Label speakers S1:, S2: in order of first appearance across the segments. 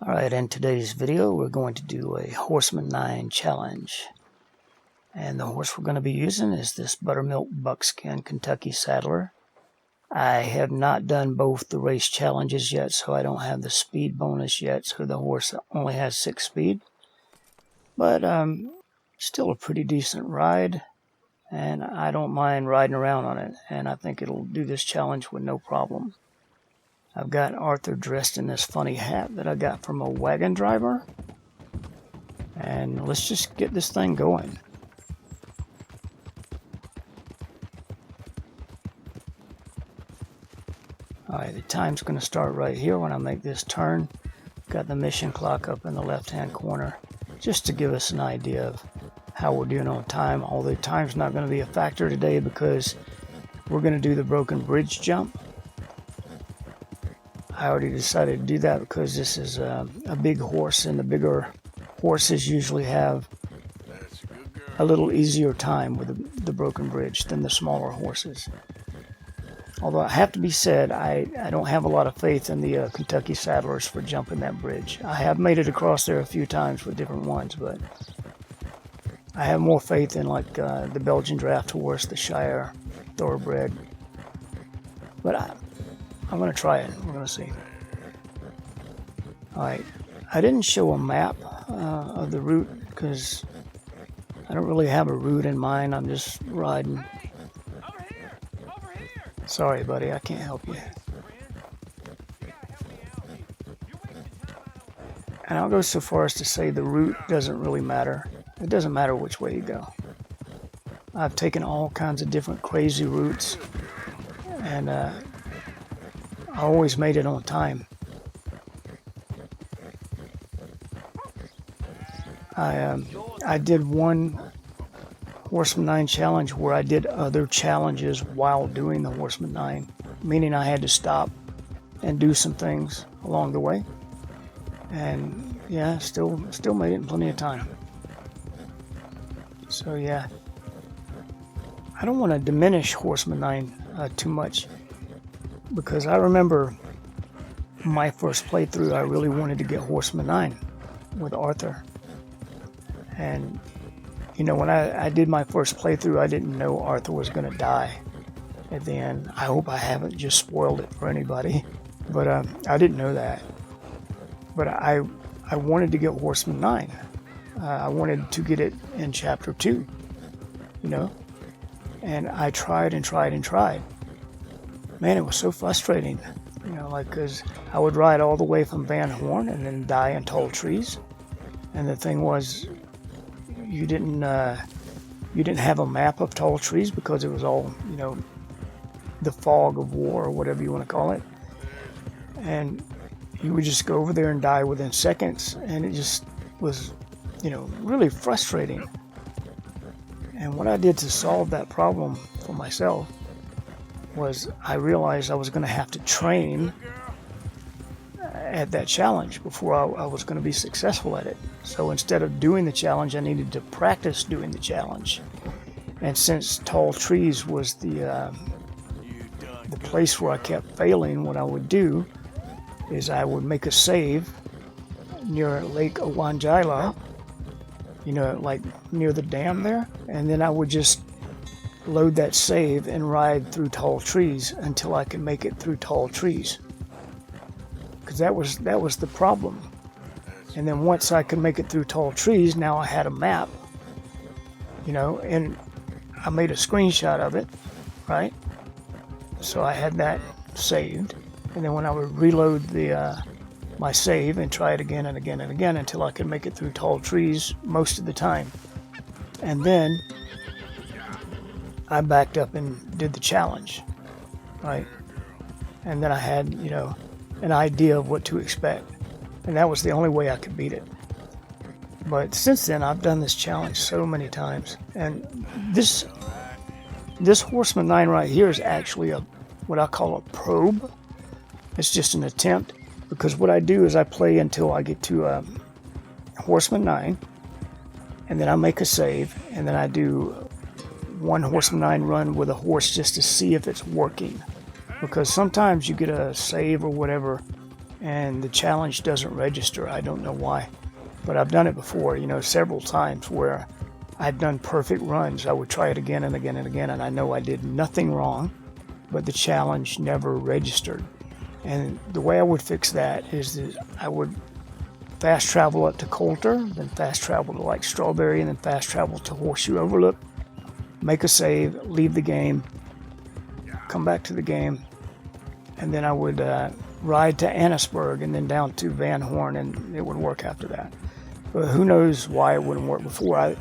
S1: Alright, in today's video we're going to do a Horseman 9 challenge. And the horse we're going to be using is this Buttermilk Buckskin Kentucky Saddler. I have not done both the race challenges yet, so I don't have the speed bonus yet, so the horse only has 6 speed. But still a pretty decent ride, and I don't mind riding around on it, and I think it'll do this challenge with no problem. I've got Arthur dressed in this funny hat that I got from a wagon driver. And let's just get this thing going. Alright, the time's going to start right here when I make this turn. Got the mission clock up in the left-hand corner, just to give us an idea of how we're doing on time. Although time's not going to be a factor today because we're going to do the broken bridge jump. I already decided to do that because this is a big horse, and the bigger horses usually have a little easier time with the broken bridge than the smaller horses. Although I have to be said, I don't have a lot of faith in the Kentucky Saddlers for jumping that bridge. I have made it across there a few times with different ones, but I have more faith in like the Belgian draft horse, the Shire Thoroughbred. But I'm going to try it. We're going to see. Alright, I didn't show a map of the route because I don't really have a route in mind. I'm just riding. Sorry, buddy, I can't help you. And I'll go so far as to say the route doesn't really matter. It doesn't matter which way you go. I've taken all kinds of different crazy routes, and I always made it on time. I did one Horseman 9 challenge where I did other challenges while doing the Horseman 9, meaning I had to stop and do some things along the way. And yeah, still made it in plenty of time. So yeah, I don't want to diminish Horseman 9 too much, because I remember my first playthrough, I really wanted to get Horseman 9 with Arthur. And, you know, when I did my first playthrough, I didn't know Arthur was going to die at the end. I hope I haven't just spoiled it for anybody. But I didn't know that. But I wanted to get Horseman 9. I wanted to get it in Chapter 2, you know. And I tried and tried and tried. Man, it was so frustrating, you know, like, because I would ride all the way from Van Horn and then die in tall trees. And the thing was, you didn't have a map of tall trees because it was all, you know, the fog of war or whatever you want to call it. And you would just go over there and die within seconds, and it just was, you know, really frustrating. And what I did to solve that problem for myself was I realized I was going to have to train at that challenge before I was going to be successful at it. So instead of doing the challenge, I needed to practice doing the challenge. And since tall trees was the place where I kept failing, what I would do is I would make a save near Lake Owanjila, you know, like near the dam there, and then I would just load that save and ride through tall trees until I could make it through tall trees. Because that was the problem. And then once I could make it through tall trees, now I had a map, you know, and I made a screenshot of it, right? So I had that saved, and then when I would reload my save and try it again and again and again until I could make it through tall trees most of the time. And then I backed up and did the challenge, right? And then I had, you know, an idea of what to expect. And that was the only way I could beat it. But since then, I've done this challenge so many times. And this Horseman 9 right here is actually what I call a probe. It's just an attempt. Because what I do is I play until I get to Horseman 9. And then I make a save. And then I do one Horseman 9 run with a horse just to see if it's working. Because sometimes you get a save or whatever and the challenge doesn't register. I don't know why, but I've done it before, you know, several times where I've done perfect runs. I would try it again and again and again, and I know I did nothing wrong, but the challenge never registered. And the way I would fix that is that I would fast travel up to Coulter, then fast travel to like Strawberry, and then fast travel to Horseshoe Overlook, make a save, leave the game, come back to the game, and then I would ride to Annisburg and then down to Van Horn, and it would work after that. But who knows why it wouldn't work before.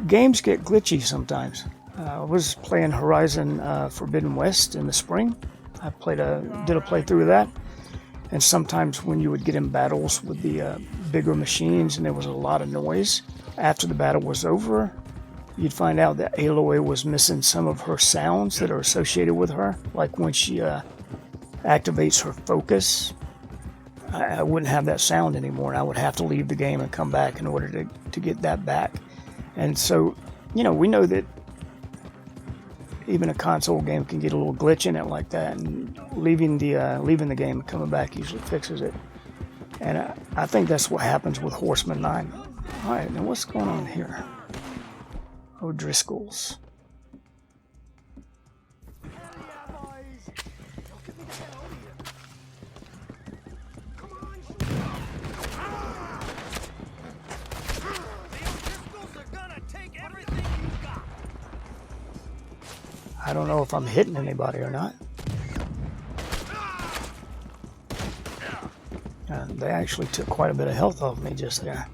S1: Games get glitchy sometimes. I was playing Horizon Forbidden West in the spring. I did a playthrough of that, and sometimes when you would get in battles with the bigger machines and there was a lot of noise, after the battle was over, you'd find out that Aloy was missing some of her sounds that are associated with her, like when she activates her focus. I wouldn't have that sound anymore, and I would have to leave the game and come back in order to get that back. And so, you know, we know that even a console game can get a little glitch in it like that, and leaving the game and coming back usually fixes it. And I think that's what happens with Horseman 9. All right, now what's going on here? O'Driscoll's. I don't know if I'm hitting anybody or not. They actually took quite a bit of health off me just there.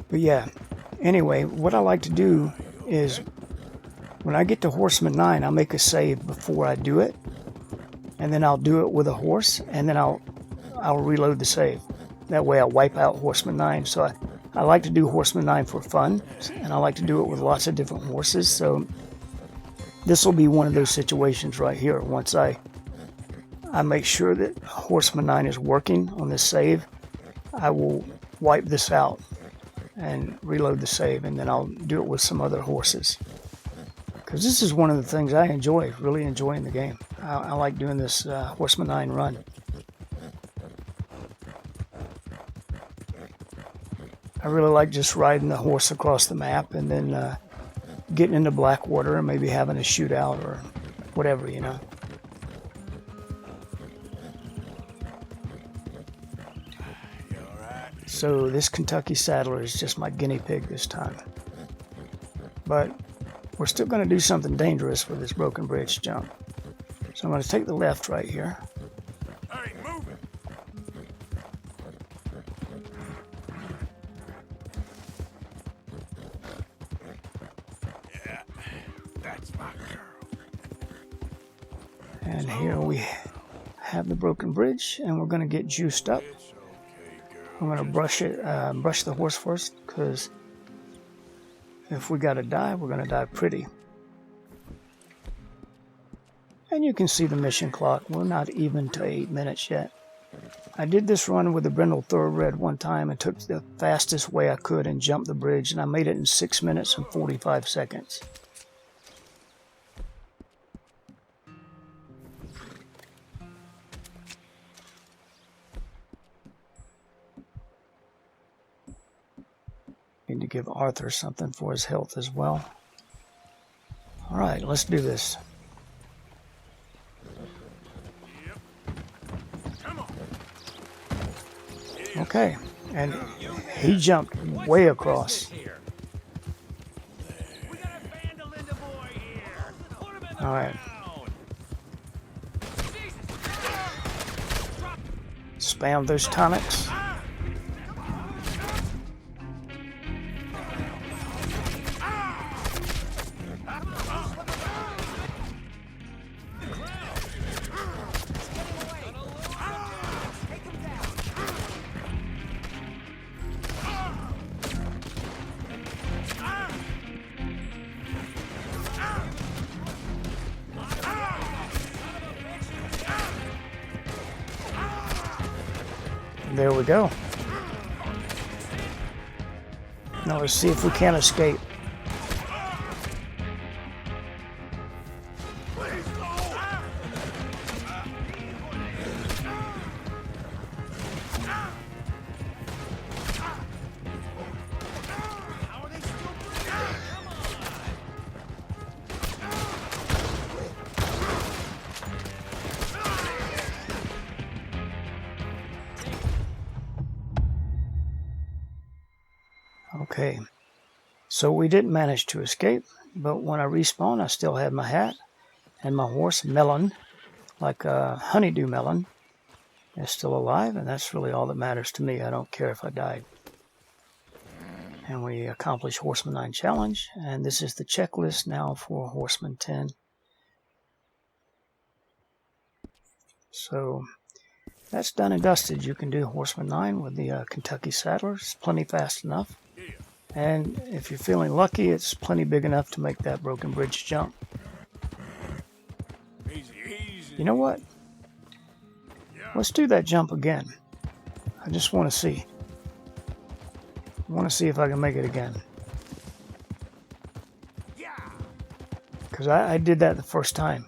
S1: But yeah, anyway, what I like to do is when I get to Horseman 9, I'll make a save before I do it, and then I'll do it with a horse, and then I'll reload the save. That way I'll wipe out Horseman 9. So I like to do Horseman 9 for fun, and I like to do it with lots of different horses. So this will be one of those situations right here. Once I make sure that Horseman 9 is working on this save, I will wipe this out and reload the save, and then I'll do it with some other horses. Because this is one of the things I enjoy, really enjoying the game. I like doing this Horseman 9 run. I really like just riding the horse across the map and then getting into Blackwater and maybe having a shootout or whatever, you know. So this Kentucky Saddler is just my guinea pig this time. But we're still going to do something dangerous with this broken bridge jump. So I'm going to take the left right here.
S2: Hey, move it. Yeah, that's my girl.
S1: And here we have the broken bridge, and we're going to get juiced up. I'm going to brush the horse first, because if we got to die, we're going to die pretty. And you can see the mission clock. We're not even to 8 minutes yet. I did this run with the Brindle Thoroughbred one time and took the fastest way I could and jumped the bridge, and I made it in 6 minutes and 45 seconds. Need to give Arthur something for his health as well. All right, let's do this. Okay, and he jumped way across. All right. Spam those tonics. There we go. Now let's see if we can escape.
S2: Please go! How are they still breathing? Come on!
S1: Okay, so we didn't manage to escape, but when I respawned, I still had my hat and my horse, Melon, like a honeydew melon, is still alive, and that's really all that matters to me. I don't care if I died. And we accomplished Horseman 9 challenge, and this is the checklist now for Horseman 10. So that's done and dusted. You can do Horseman 9 with the Kentucky Saddler. It's plenty fast enough. And if you're feeling lucky, it's plenty big enough to make that broken bridge jump.
S2: Easy, easy.
S1: You know what? Let's do that jump again. I just want to see. I want to see if I can make it again.
S2: Yeah.
S1: Because I did that the first time.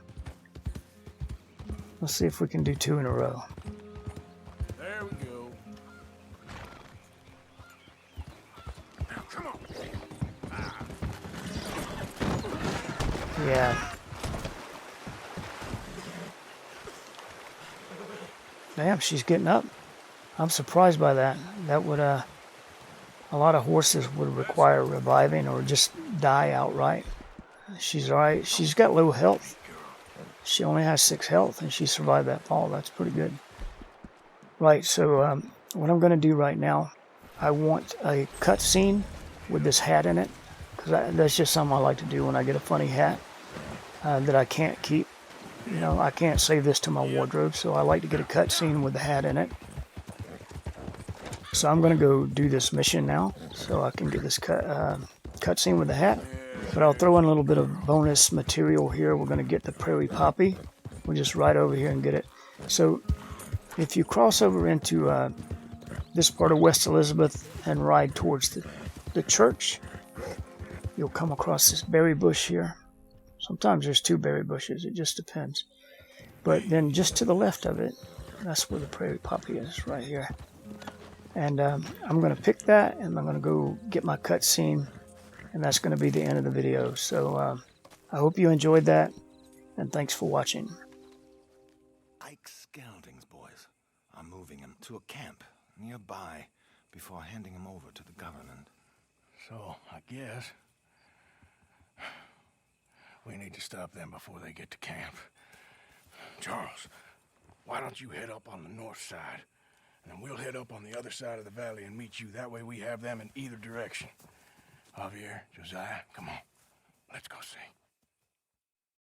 S1: Let's see if we can do 2 in a row.
S2: There we go. Now, come on.
S1: Yeah. Damn, she's getting up. I'm surprised by that. That would, a lot of horses would require reviving or just die outright. She's alright. She's got low health. She only has 6 health, and she survived that fall. That's pretty good. Right, so what I'm going to do right now, I want a cutscene with this hat in it, because that's just something I like to do when I get a funny hat that I can't keep. You know, I can't save this to my wardrobe, so I like to get a cutscene with the hat in it. So I'm going to go do this mission now, so I can get this cutscene with the hat. But I'll throw in a little bit of bonus material here. We're going to get the Prairie Poppy. We'll just ride over here and get it. So if you cross over into this part of West Elizabeth and ride towards the church, you'll come across this berry bush here. Sometimes there's 2 berry bushes. It just depends. But then just to the left of it, that's where the Prairie Poppy is, right here. And I'm going to pick that, and I'm going to go get my cutscene, and that's going to be the end of the video. So I hope you enjoyed that, and thanks for watching.
S3: Ike's Geldings, boys, are moving him to a camp nearby before handing him over to the government.
S2: So, I guess we need to stop them before they get to camp. Charles, why don't you head up on the north side, and then we'll head up on the other side of the valley and meet you. That way we have them in either direction. Javier, Josiah, come on. Let's go see.